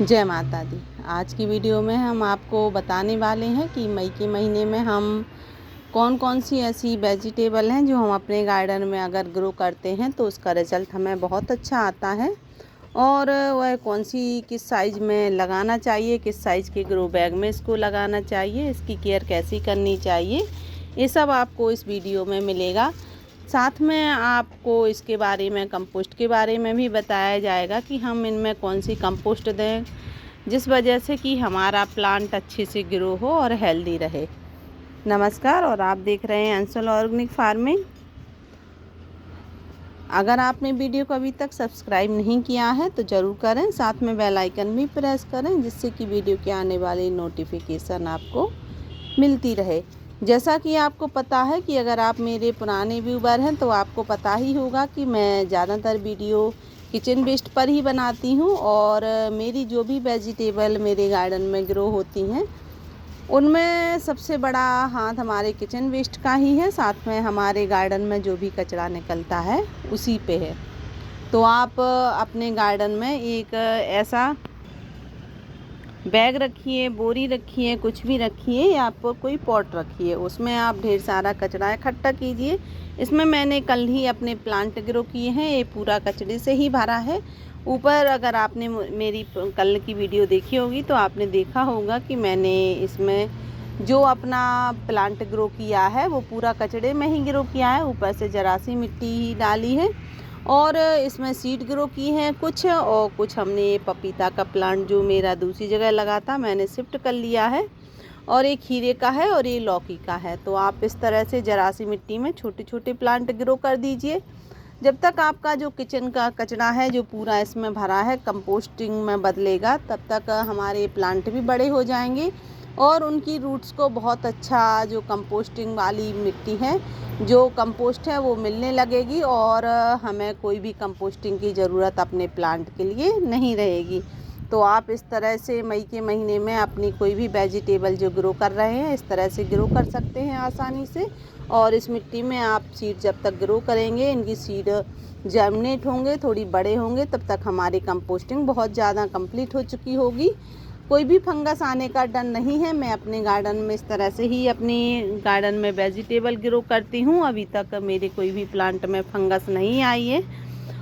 जय माता दी। आज की वीडियो में हम आपको बताने वाले हैं कि मई के महीने में हम कौन कौन सी ऐसी वेजिटेबल हैं जो हम अपने गार्डन में अगर ग्रो करते हैं तो उसका रिज़ल्ट हमें बहुत अच्छा आता है, और वह कौन सी किस साइज़ में लगाना चाहिए, किस साइज़ के ग्रो बैग में इसको लगाना चाहिए, इसकी केयर कैसी करनी चाहिए, ये सब आपको इस वीडियो में मिलेगा। साथ में आपको इसके बारे में, कंपोस्ट के बारे में भी बताया जाएगा कि हम इनमें कौन सी कंपोस्ट दें जिस वजह से कि हमारा प्लांट अच्छे से ग्रो हो और हेल्दी रहे। नमस्कार, और आप देख रहे हैं अंशुल ऑर्गेनिक फार्मिंग। अगर आपने वीडियो को अभी तक सब्सक्राइब नहीं किया है तो ज़रूर करें, साथ में बेल आइकन भी प्रेस करें जिससे कि वीडियो के आने वाली नोटिफिकेशन आपको मिलती रहे। जैसा कि आपको पता है कि अगर आप मेरे पुराने व्यूवर हैं तो आपको पता ही होगा कि मैं ज़्यादातर वीडियो किचन वेस्ट पर ही बनाती हूँ, और मेरी जो भी वेजिटेबल मेरे गार्डन में ग्रो होती हैं उनमें सबसे बड़ा हाथ हमारे किचन वेस्ट का ही है। साथ में हमारे गार्डन में जो भी कचरा निकलता है उसी पे है। तो आप अपने गार्डन में एक ऐसा बैग रखिए, बोरी रखिए, कुछ भी रखिए, या आप कोई पॉट रखिए, उसमें आप ढेर सारा कचरा इकट्ठा कीजिए। इसमें मैंने कल ही अपने प्लांट ग्रो किए हैं, ये पूरा कचरे से ही भरा है। ऊपर अगर आपने मेरी कल की वीडियो देखी होगी तो आपने देखा होगा कि मैंने इसमें जो अपना प्लांट ग्रो किया है वो पूरा कचड़े में ही ग्रो किया है, ऊपर से जरा सी मिट्टी ही डाली है, और इसमें सीड ग्रो की हैं कुछ, और कुछ हमने ये पपीता का प्लांट जो मेरा दूसरी जगह लगा था मैंने शिफ्ट कर लिया है, और एक खीरे का है और ये लौकी का है। तो आप इस तरह से जरा सी मिट्टी में छोटे छोटे प्लांट ग्रो कर दीजिए। जब तक आपका जो किचन का कचरा है जो पूरा इसमें भरा है कंपोस्टिंग में बदलेगा, तब तक हमारे प्लांट भी बड़े हो जाएंगे और उनकी रूट्स को बहुत अच्छा जो कंपोस्टिंग वाली मिट्टी है, जो कंपोस्ट है वो मिलने लगेगी, और हमें कोई भी कंपोस्टिंग की ज़रूरत अपने प्लांट के लिए नहीं रहेगी। तो आप इस तरह से मई के महीने में अपनी कोई भी वेजिटेबल जो ग्रो कर रहे हैं इस तरह से ग्रो कर सकते हैं आसानी से। और इस मिट्टी में आप सीड जब तक ग्रो करेंगे, इनकी सीड जर्मिनेट होंगे, थोड़ी बड़े होंगे, तब तक हमारी कंपोस्टिंग बहुत ज़्यादा कंप्लीट हो चुकी होगी। कोई भी फंगस आने का डर नहीं है। मैं अपने गार्डन में इस तरह से ही अपनी गार्डन में वेजिटेबल ग्रो करती हूँ। अभी तक मेरे कोई भी प्लांट में फंगस नहीं आई है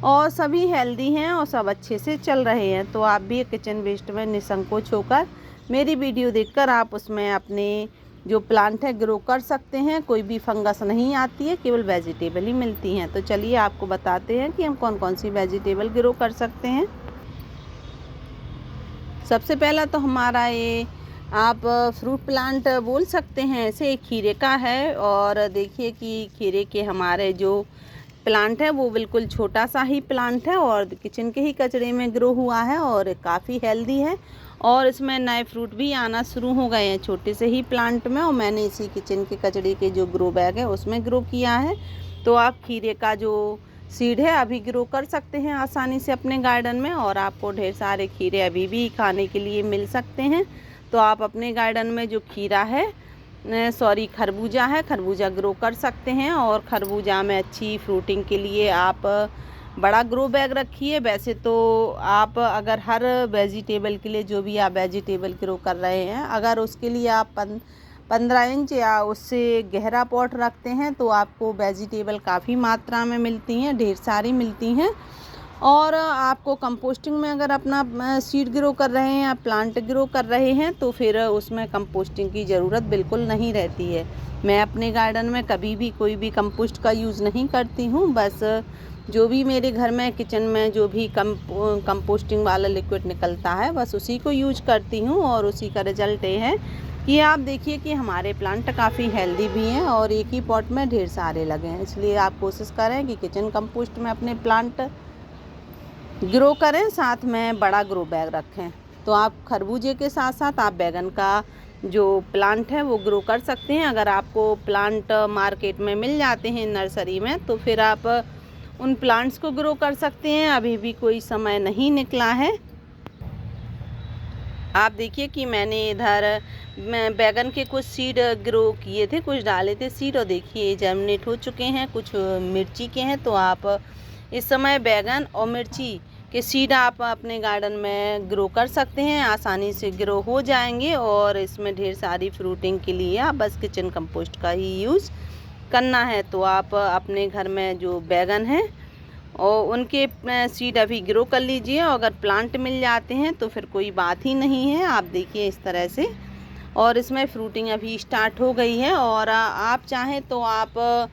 और सभी हेल्दी हैं और सब अच्छे से चल रहे हैं। तो आप भी किचन वेस्ट में निसंकोच होकर मेरी वीडियो देखकर आप उसमें अपने जो प्लांट है ग्रो कर सकते हैं। कोई भी फंगस नहीं आती है, केवल वेजिटेबल ही मिलती हैं। तो चलिए आपको बताते हैं कि हम कौन कौन सी वेजिटेबल ग्रो कर सकते हैं। सबसे पहला तो हमारा ये आप फ्रूट प्लांट बोल सकते हैं, ऐसे एक खीरे का है, और देखिए कि खीरे के हमारे जो प्लांट है वो बिल्कुल छोटा सा ही प्लांट है और किचन के ही कचरे में ग्रो हुआ है और काफ़ी हेल्दी है, और इसमें नए फ्रूट भी आना शुरू हो गए हैं छोटे से ही प्लांट में, और मैंने इसी किचन के कचरे के जो ग्रो बैग है उसमें ग्रो किया है। तो आप खीरे का जो सीड है अभी ग्रो कर सकते हैं आसानी से अपने गार्डन में, और आपको ढेर सारे खीरे अभी भी खाने के लिए मिल सकते हैं। तो आप अपने गार्डन में जो खीरा है, खरबूजा है, खरबूजा ग्रो कर सकते हैं, और खरबूजा में अच्छी फ्रूटिंग के लिए आप बड़ा ग्रो बैग रखिए। वैसे तो आप अगर हर वेजिटेबल के लिए, जो भी आप वेजिटेबल ग्रो कर रहे हैं, अगर उसके लिए आप 15 इंच या उससे गहरा पॉट रखते हैं तो आपको वेजिटेबल काफ़ी मात्रा में मिलती हैं, ढेर सारी मिलती हैं। और आपको कंपोस्टिंग में अगर अपना सीड ग्रो कर रहे हैं या प्लांट ग्रो कर रहे हैं तो फिर उसमें कंपोस्टिंग की ज़रूरत बिल्कुल नहीं रहती है। मैं अपने गार्डन में कभी भी कोई भी कंपोस्ट का यूज़ नहीं करती हूँ। बस जो भी मेरे घर में किचन में जो भी कंपोस्टिंग वाला लिक्विड निकलता है बस उसी को यूज करती हूँ, और उसी का रिजल्ट ये है कि आप देखिए कि हमारे प्लांट काफ़ी हेल्दी भी हैं और एक ही पॉट में ढेर सारे लगे हैं। इसलिए आप कोशिश करें कि किचन कंपोस्ट में अपने प्लांट ग्रो करें, साथ में बड़ा ग्रो बैग रखें। तो आप खरबूजे के साथ साथ आप बैगन का जो प्लांट है वो ग्रो कर सकते हैं। अगर आपको प्लांट मार्केट में मिल जाते हैं नर्सरी में तो फिर आप उन प्लांट्स को ग्रो कर सकते हैं। अभी भी कोई समय नहीं निकला है। आप देखिए कि मैंने इधर बैगन के कुछ सीड ग्रो किए थे, कुछ डाले थे सीड, और देखिए जर्मिनेट हो चुके हैं, कुछ मिर्ची के हैं। तो आप इस समय बैगन और मिर्ची के सीड आप अपने गार्डन में ग्रो कर सकते हैं, आसानी से ग्रो हो जाएंगे। और इसमें ढेर सारी फ्रूटिंग के लिए आप बस किचन कंपोस्ट का ही यूज़ करना है। तो आप अपने घर में जो बैगन हैं और उनके सीड अभी ग्रो कर लीजिए, और अगर प्लांट मिल जाते हैं तो फिर कोई बात ही नहीं है। आप देखिए इस तरह से, और इसमें फ्रूटिंग अभी स्टार्ट हो गई है। और आप चाहें तो आप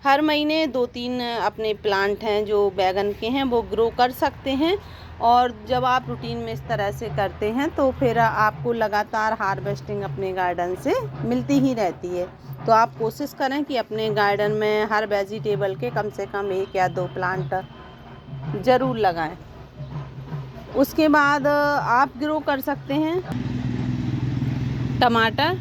हर महीने 2-3 अपने प्लांट हैं जो बैगन के हैं वो ग्रो कर सकते हैं। और जब आप रूटीन में इस तरह से करते हैं तो फिर आपको लगातार हार्वेस्टिंग अपने गार्डन से मिलती ही रहती है। तो आप कोशिश करें कि अपने गार्डन में हर वेजिटेबल के कम से कम 1 या 2 प्लांट ज़रूर लगाएं। उसके बाद आप ग्रो कर सकते हैं टमाटर,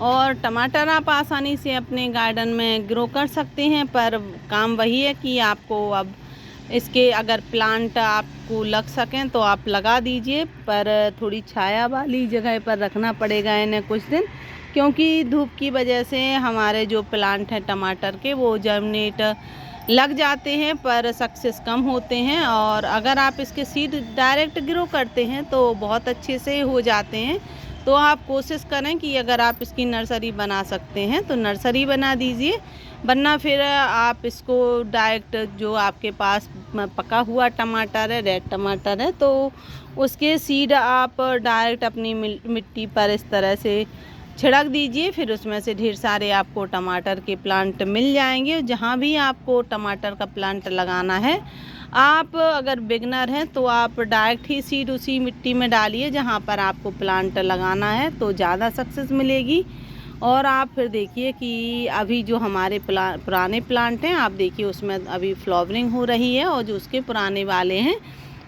और टमाटर आप आसानी से अपने गार्डन में ग्रो कर सकते हैं। पर काम वही है कि आपको अब इसके अगर प्लांट आपको लग सकें तो आप लगा दीजिए, पर थोड़ी छाया वाली जगह पर रखना पड़ेगा इन्हें कुछ दिन, क्योंकि धूप की वजह से हमारे जो प्लांट हैं टमाटर के वो जर्मिनेट लग जाते हैं पर सक्सेस कम होते हैं। और अगर आप इसके सीड डायरेक्ट ग्रो करते हैं तो बहुत अच्छे से हो जाते हैं। तो आप कोशिश करें कि अगर आप इसकी नर्सरी बना सकते हैं तो नर्सरी बना दीजिए, वरना फिर आप इसको डायरेक्ट जो आपके पास पका हुआ टमाटर है, रेड टमाटर है, तो उसके सीड आप डायरेक्ट अपनी मिट्टी पर इस तरह से छिड़क दीजिए। फिर उसमें से ढेर सारे आपको टमाटर के प्लांट मिल जाएंगे। जहाँ भी आपको टमाटर का प्लांट लगाना है, आप अगर बिगनर हैं तो आप डायरेक्ट ही सीड उसी मिट्टी में डालिए जहाँ पर आपको प्लांट लगाना है, तो ज़्यादा सक्सेस मिलेगी। और आप फिर देखिए कि अभी जो हमारे पुराने प्लांट हैं, आप देखिए उसमें अभी फ्लावरिंग हो रही है, और जो उसके पुराने वाले हैं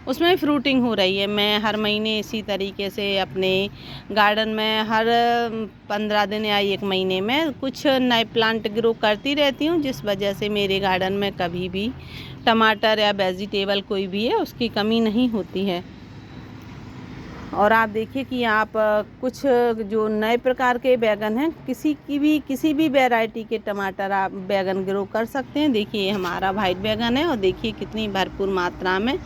उसमें फ्रूटिंग हो रही है। मैं हर महीने इसी तरीके से अपने गार्डन में हर 15 दिन या 1 महीने में कुछ नए प्लांट ग्रो करती रहती हूँ, जिस वजह से मेरे गार्डन में कभी भी टमाटर या वेजिटेबल कोई भी है उसकी कमी नहीं होती है। और आप देखिए कि आप कुछ जो नए प्रकार के बैगन हैं, किसी भी वैरायटी के टमाटर आप बैगन ग्रो कर सकते हैं। देखिए हमारा वाइट बैगन है, और देखिए कितनी भरपूर मात्रा में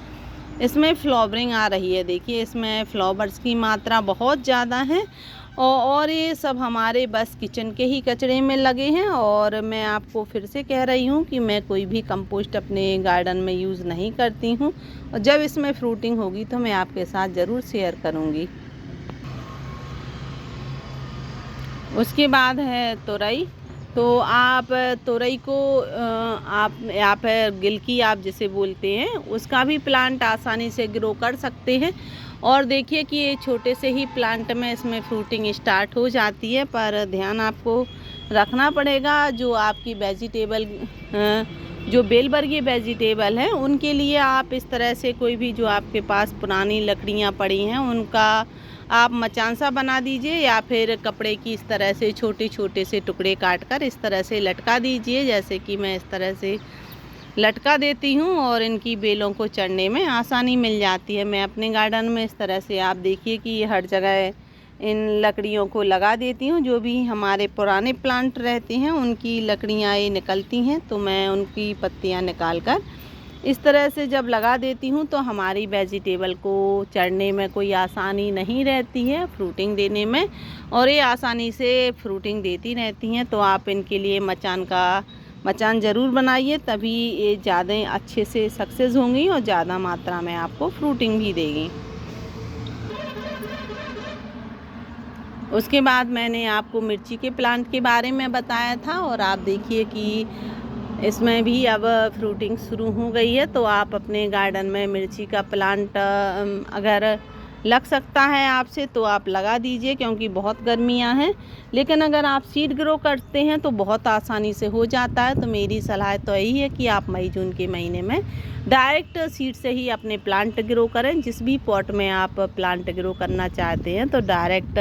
इसमें फ्लावरिंग आ रही है। देखिए इसमें फ्लावर्स की मात्रा बहुत ज़्यादा है, और ये सब हमारे बस किचन के ही कचरे में लगे हैं। और मैं आपको फिर से कह रही हूँ कि मैं कोई भी कंपोस्ट अपने गार्डन में यूज़ नहीं करती हूँ, और जब इसमें फ्रूटिंग होगी तो मैं आपके साथ ज़रूर शेयर करूँगी। उसके बाद है तोरई। तो आप तोरई को आप गिलकी आप जिसे बोलते हैं, उसका भी प्लांट आसानी से ग्रो कर सकते हैं। और देखिए कि ये छोटे से ही प्लांट में इसमें फ्रूटिंग स्टार्ट हो जाती है, पर ध्यान आपको रखना पड़ेगा जो आपकी वेजिटेबल जो बेलवर्गीय वेजिटेबल हैं उनके लिए आप इस तरह से कोई भी जो आपके पास पुरानी लकड़ियाँ पड़ी हैं उनका आप मचान सा बना दीजिए, या फिर कपड़े की इस तरह से छोटे छोटे से टुकड़े काट कर इस तरह से लटका दीजिए, जैसे कि मैं इस तरह से लटका देती हूँ, और इनकी बेलों को चढ़ने में आसानी मिल जाती है। मैं अपने गार्डन में इस तरह से आप देखिए कि हर जगह इन लकड़ियों को लगा देती हूँ। जो भी हमारे पुराने प्लांट रहते हैं उनकी लकड़ियाँ ये निकलती हैं, तो मैं उनकी पत्तियाँ निकाल कर इस तरह से जब लगा देती हूँ तो हमारी वेजिटेबल को चढ़ने में कोई आसानी नहीं रहती है, फ्रूटिंग देने में, और ये आसानी से फ्रूटिंग देती रहती हैं। तो आप इनके लिए मचान ज़रूर बनाइए, तभी ये ज़्यादा अच्छे से सक्सेस होंगी और ज़्यादा मात्रा में आपको फ्रूटिंग भी देगी। उसके बाद मैंने आपको मिर्ची के प्लांट के बारे में बताया था, और आप देखिए कि इसमें भी अब फ्रूटिंग शुरू हो गई है। तो आप अपने गार्डन में मिर्ची का प्लांट अगर लग सकता है आपसे तो आप लगा दीजिए, क्योंकि बहुत गर्मियां हैं। लेकिन अगर आप सीड ग्रो करते हैं तो बहुत आसानी से हो जाता है। तो मेरी सलाह तो यही है कि आप मई जून के महीने में डायरेक्ट सीड से ही अपने प्लांट ग्रो करें। जिस भी पॉट में आप प्लांट ग्रो करना चाहते हैं तो डायरेक्ट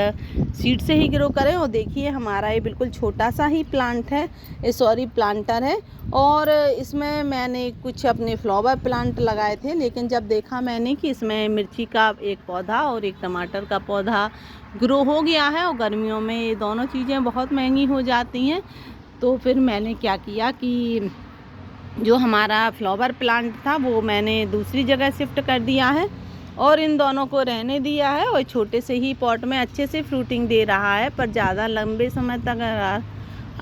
सीड से ही ग्रो करें। और देखिए हमारा ये बिल्कुल छोटा सा ही प्लांटर है, और इसमें मैंने कुछ अपने फ्लावर प्लांट लगाए थे, लेकिन जब देखा मैंने कि इसमें मिर्ची का एक पौधा और एक टमाटर का पौधा ग्रो हो गया है, और गर्मियों में ये दोनों चीज़ें बहुत महंगी हो जाती हैं, तो फिर मैंने क्या किया कि जो हमारा फ्लावर प्लांट था वो मैंने दूसरी जगह शिफ्ट कर दिया है और इन दोनों को रहने दिया है और छोटे से ही पॉट में अच्छे से फ्रूटिंग दे रहा है। पर ज़्यादा लंबे समय तक अगर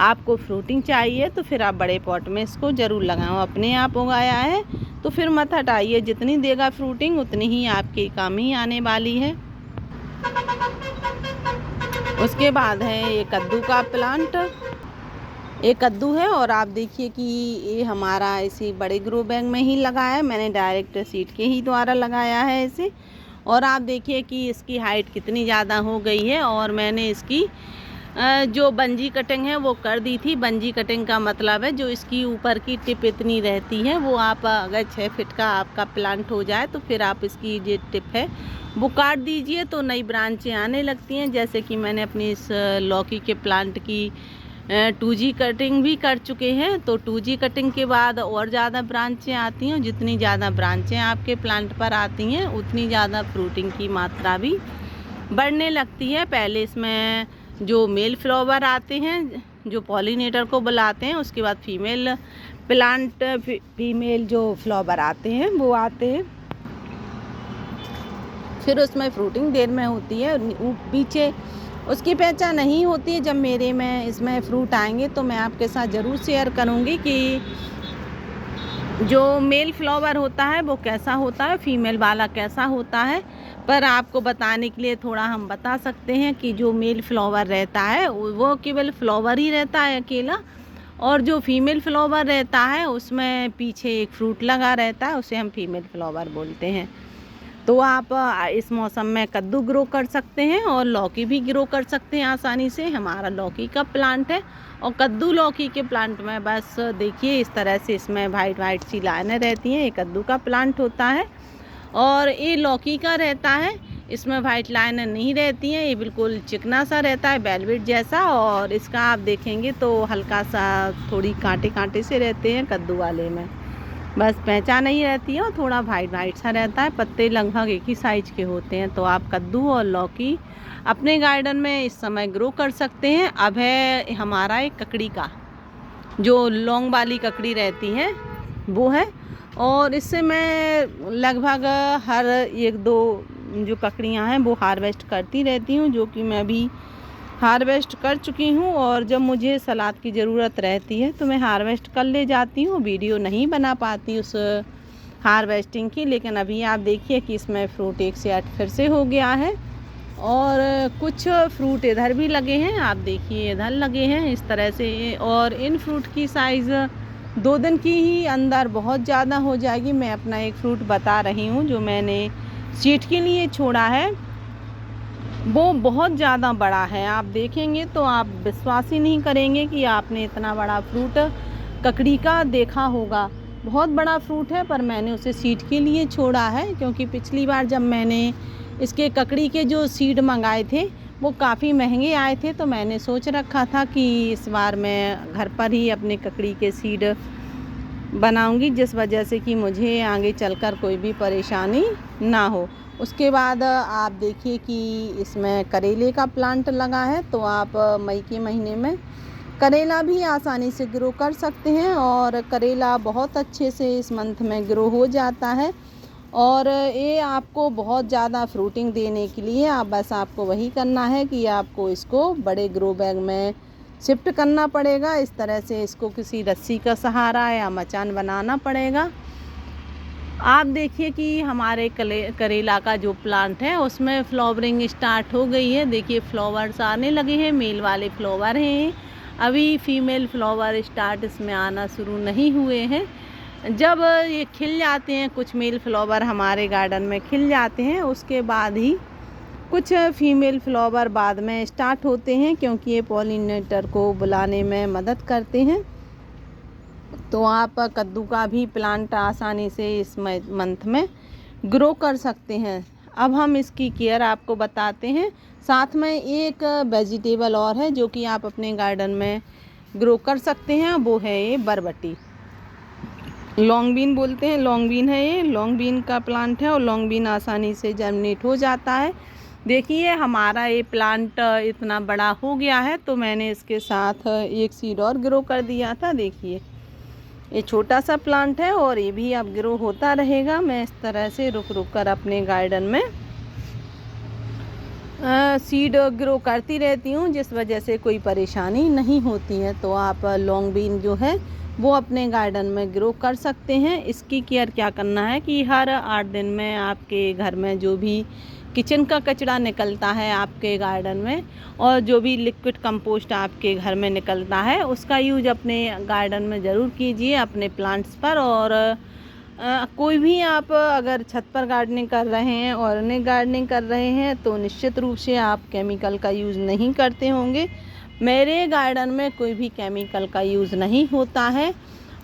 आपको फ्रूटिंग चाहिए तो फिर आप बड़े पॉट में इसको ज़रूर लगाओ। अपने आप उगाया है तो फिर मत हटाइए, जितनी देगा फ्रूटिंग उतनी ही आपके काम ही आने वाली है। उसके बाद है ये कद्दू का प्लांट। ये कद्दू है और आप देखिए कि ये हमारा इसी बड़े ग्रो बैग में ही लगा है, मैंने डायरेक्ट सीड के ही द्वारा लगाया है इसे। और आप देखिए कि इसकी हाइट कितनी ज़्यादा हो गई है। और मैंने इसकी जो बंजी कटिंग है वो कर दी थी। बंजी कटिंग का मतलब है जो इसकी ऊपर की टिप इतनी रहती है वो आप अगर 6 फीट का आपका प्लांट हो जाए तो फिर आप इसकी जो टिप है वो काट दीजिए तो नई ब्रांचें आने लगती हैं। जैसे कि मैंने अपनी इस लौकी के प्लांट की 2G कटिंग भी कर चुके हैं। तो 2G कटिंग के बाद और ज़्यादा ब्रांचें आती हैं। जितनी ज़्यादा ब्रांचें आपके प्लांट पर आती हैं उतनी ज़्यादा फ्रूटिंग की मात्रा भी बढ़ने लगती है। पहले इसमें जो मेल फ्लावर आते हैं जो पॉलिनेटर को बुलाते हैं, उसके बाद फीमेल प्लांट फीमेल जो फ्लावर आते हैं वो आते हैं, फिर उसमें फ्रूटिंग देर में होती है। पीछे उसकी पहचान नहीं होती है। जब मेरे में इसमें फ्रूट आएंगे तो मैं आपके साथ ज़रूर शेयर करूँगी कि जो मेल फ्लावर होता है वो कैसा होता है, फीमेल वाला कैसा होता है। पर आपको बताने के लिए थोड़ा हम बता सकते हैं कि जो मेल फ्लावर रहता है वो केवल फ्लावर ही रहता है अकेला, और जो फीमेल फ्लावर रहता है उसमें पीछे एक फ्रूट लगा रहता है, उसे हम फीमेल फ्लावर बोलते हैं। तो आप इस मौसम में कद्दू ग्रो कर सकते हैं और लौकी भी ग्रो कर सकते हैं आसानी से। हमारा लौकी का प्लांट है और कद्दू लौकी के प्लांट में बस देखिए इस तरह से इसमें वाइट वाइट सी लाइनें रहती हैं। ये कद्दू का प्लांट होता है और ये लौकी का रहता है, इसमें वाइट लाइनें नहीं रहती हैं। ये बिल्कुल चिकना सा रहता है वेलवेट जैसा, और इसका आप देखेंगे तो हल्का सा थोड़ी कांटे कांटे से रहते हैं कद्दू वाले में, बस पहचान नहीं रहती है और थोड़ा वाइट वाइट सा रहता है। पत्ते लगभग एक ही साइज के होते हैं। तो आप कद्दू और लौकी अपने गार्डन में इस समय ग्रो कर सकते हैं। अब है हमारा एक ककड़ी का, जो लॉन्ग वाली ककड़ी रहती है वो है, और इससे मैं लगभग हर 1-2 जो ककड़ियाँ हैं वो हार्वेस्ट करती रहती हूँ, जो कि मैं भी हार्वेस्ट कर चुकी हूँ। और जब मुझे सलाद की ज़रूरत रहती है तो मैं हार्वेस्ट कर ले जाती हूँ। वीडियो नहीं बना पाती उस हार्वेस्टिंग की, लेकिन अभी आप देखिए कि इसमें फ्रूट 1 से 8 फिर से हो गया है। और कुछ फ्रूट इधर भी लगे हैं, आप देखिए इधर लगे हैं इस तरह से। और इन फ्रूट की साइज़ 2 दिन की ही अंदर बहुत ज़्यादा हो जाएगी। मैं अपना एक फ्रूट बता रही हूँ जो मैंने सीड के लिए छोड़ा है, वो बहुत ज़्यादा बड़ा है। आप देखेंगे तो आप विश्वास ही नहीं करेंगे कि आपने इतना बड़ा फ्रूट ककड़ी का देखा होगा। बहुत बड़ा फ्रूट है, पर मैंने उसे सीड के लिए छोड़ा है क्योंकि पिछली बार जब मैंने इसके ककड़ी के जो सीड मंगाए थे वो काफ़ी महंगे आए थे। तो मैंने सोच रखा था कि इस बार मैं घर पर ही अपने ककड़ी के सीड बनाऊंगी, जिस वजह से कि मुझे आगे चलकर कोई भी परेशानी ना हो। उसके बाद आप देखिए कि इसमें करेले का प्लांट लगा है। तो आप मई के महीने में करेला भी आसानी से ग्रो कर सकते हैं, और करेला बहुत अच्छे से इस मंथ में ग्रो हो जाता है। और ये आपको बहुत ज़्यादा फ्रूटिंग देने के लिए आपको वही करना है कि आपको इसको बड़े ग्रो बैग में शिफ्ट करना पड़ेगा। इस तरह से इसको किसी रस्सी का सहारा या मचान बनाना पड़ेगा। आप देखिए कि हमारे करेला का जो प्लांट है उसमें फ्लावरिंग स्टार्ट हो गई है। देखिए फ्लावर्स आने लगे हैं, मेल वाले फ्लावर हैं। अभी फीमेल फ्लावर स्टार्ट इसमें आना शुरू नहीं हुए हैं। जब ये खिल जाते हैं, कुछ मेल फ्लावर हमारे गार्डन में खिल जाते हैं, उसके बाद ही कुछ फीमेल फ्लावर बाद में स्टार्ट होते हैं, क्योंकि ये पॉलिनेटर को बुलाने में मदद करते हैं। तो आप कद्दू का भी प्लांट आसानी से इस मंथ में ग्रो कर सकते हैं। अब हम इसकी केयर आपको बताते हैं। साथ में एक वेजिटेबल और है जो कि आप अपने गार्डन में ग्रो कर सकते हैं, वो है ये बरबटी, लॉन्ग बीन बोलते हैं। लॉन्ग बीन है, ये लॉन्ग बीन का प्लांट है और लॉन्ग बीन आसानी से जर्मिनेट हो जाता है। देखिए हमारा ये प्लांट इतना बड़ा हो गया है तो मैंने इसके साथ एक सीड और ग्रो कर दिया था। देखिए ये छोटा सा प्लांट है और ये भी अब ग्रो होता रहेगा। मैं इस तरह से रुक रुक कर अपने गार्डन में सीड ग्रो करती रहती हूँ, जिस वजह से कोई परेशानी नहीं होती है। तो आप लॉन्ग बीन जो है वो अपने गार्डन में ग्रो कर सकते हैं। इसकी केयर क्या करना है कि हर 8 दिन में आपके घर में जो भी किचन का कचरा निकलता है आपके गार्डन में, और जो भी लिक्विड कंपोस्ट आपके घर में निकलता है, उसका यूज अपने गार्डन में ज़रूर कीजिए, अपने प्लांट्स पर। और कोई भी आप अगर छत पर गार्डनिंग कर रहे हैं, ऑर्गेनिक गार्डनिंग कर रहे हैं, तो निश्चित रूप से आप केमिकल का यूज़ नहीं करते होंगे। मेरे गार्डन में कोई भी केमिकल का यूज़ नहीं होता है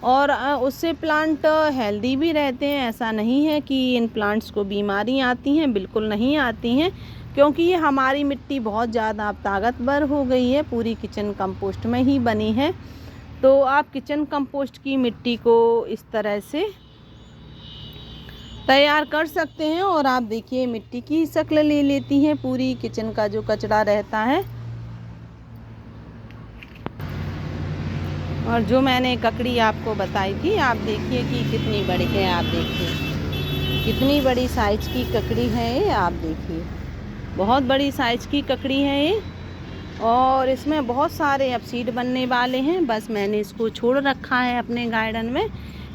और उससे प्लांट हेल्दी भी रहते हैं। ऐसा नहीं है कि इन प्लांट्स को बीमारी आती हैं, बिल्कुल नहीं आती हैं, क्योंकि ये हमारी मिट्टी बहुत ज़्यादा अब ताकतवर हो गई है, पूरी किचन कंपोस्ट में ही बनी है। तो आप किचन कंपोस्ट की मिट्टी को इस तरह से तैयार कर सकते हैं। और आप देखिए मिट्टी की शक्ल ले लेती है पूरी किचन का जो कचरा रहता है। और जो मैंने ककड़ी आपको बताई थी, आप देखिए कि कितनी बड़ी है। आप देखिए कितनी बड़ी साइज की ककड़ी है ये, आप देखिए बहुत बड़ी साइज की ककड़ी है ये। और इसमें बहुत सारे अब सीड बनने वाले हैं। बस मैंने इसको छोड़ रखा है अपने गार्डन में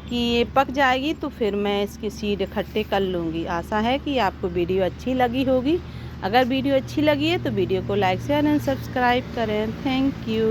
कि ये पक जाएगी तो फिर मैं इसकी सीड इकट्ठे कर लूँगी। आशा है कि आपको वीडियो अच्छी लगी होगी। अगर वीडियो अच्छी लगी है तो वीडियो को लाइक शेयर एंड सब्सक्राइब करें। Thank you.